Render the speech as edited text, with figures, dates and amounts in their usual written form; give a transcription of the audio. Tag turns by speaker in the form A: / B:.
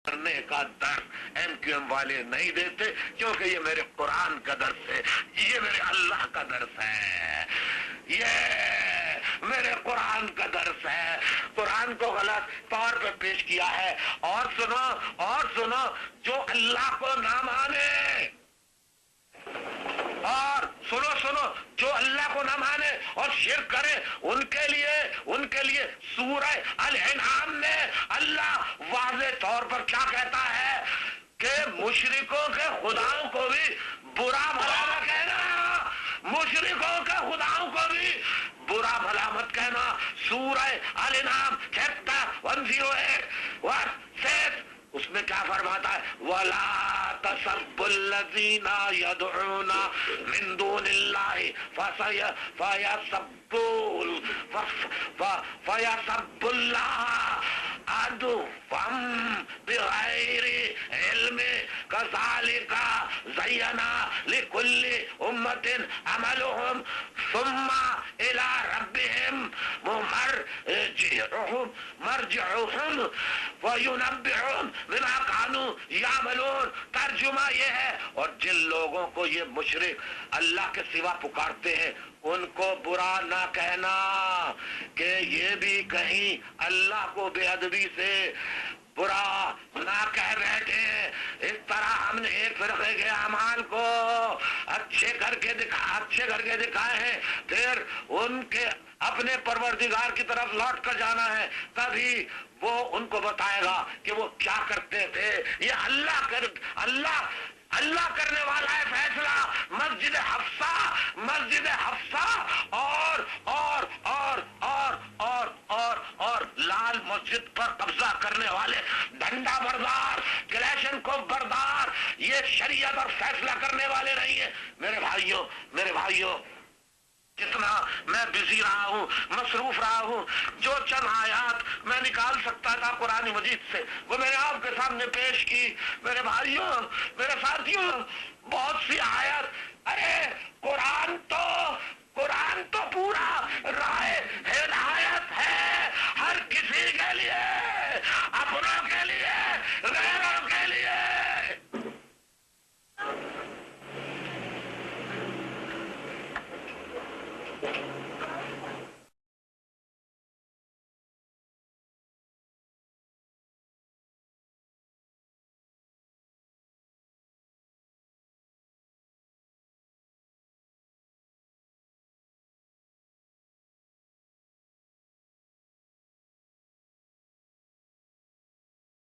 A: کرنے کا درس ایم کیو ایم والے نہیں دیتے، کیونکہ یہ میرے قرآن کا درس ہے، یہ میرے اللہ کا درس ہے، یہ میرے قرآن کا درس ہے۔ قرآن کو غلط طور پہ پیش کیا ہے۔ اور سنو جو اللہ کو نہ مانے، اور سنو جو اللہ کو نہ مانے اور شرک کرے، ان کے لیے سورہ الانعام میں اللہ واضح طور پر کیا کہتا ہے کہ مشرکوں کے خداؤں کو بھی برا بھلا نہ کہنا، مشرکوں کے خداؤں کو بھی برا بھلا مت کہنا۔ سورہ الانعام چیپٹر 108 ورس 6 اس میں کیا فرماتا ہے؟ وَلَا تَسَبُّوا الَّذِينَ يَدْعُونَ مِن دُونِ اللَّهِ فَيَسَبُّوا اللَّهَ عَدْوًا بِغَيْرِ عِلْمٍ كَذَلِكَ زَيَّنَ لِكُلِّ أُمَّةٍ عَمَلُهُمْ ثُمَّ إِلَى رَبِّهِمْ مرجعهم وَيُنَبِّئُهُمْ بِمَا كَانُوا يَعْمَلُونَ۔ ترجمہ یہ ہے، اور جن لوگوں کو یہ مشرک اللہ کے سوا پکارتے ہیں ان کو برا نہ کہنا کہ یہ بھی کہیں اللہ کو بے ادبی سے برا نہ کہہ بیٹھے۔ اس طرح ہم نے ایک فرقے کے اعمال کو اچھے کر کے دکھائے ہیں، پھر ان کے اپنے پروردگار کی طرف لوٹ کر جانا ہے، تبھی وہ ان کو بتائے گا کہ وہ کیا کرتے تھے۔ یہ اللہ کرنے والا ہے فیصلہ۔ مسجد حفصہ اور لال مسجد پر قبضہ کرنے والے ڈنڈا بردار، کلیشن کو بردار، یہ شریعت اور فیصلہ کرنے والے نہیں ہیں۔ میرے بھائیوں جتنا میں بزی رہا ہوں، مصروف رہا ہوں، جو چند آیات میں نکال سکتا تھا قرآن مجید سے وہ میں نے آپ کے سامنے پیش کی۔ میرے بھائیوں، میرے ساتھیوں، بہت سی آیت، ارے قرآن تو پورا راہ ہدایت ہے، ہر کسی کے لیے، اپنوں کے لیے، غیر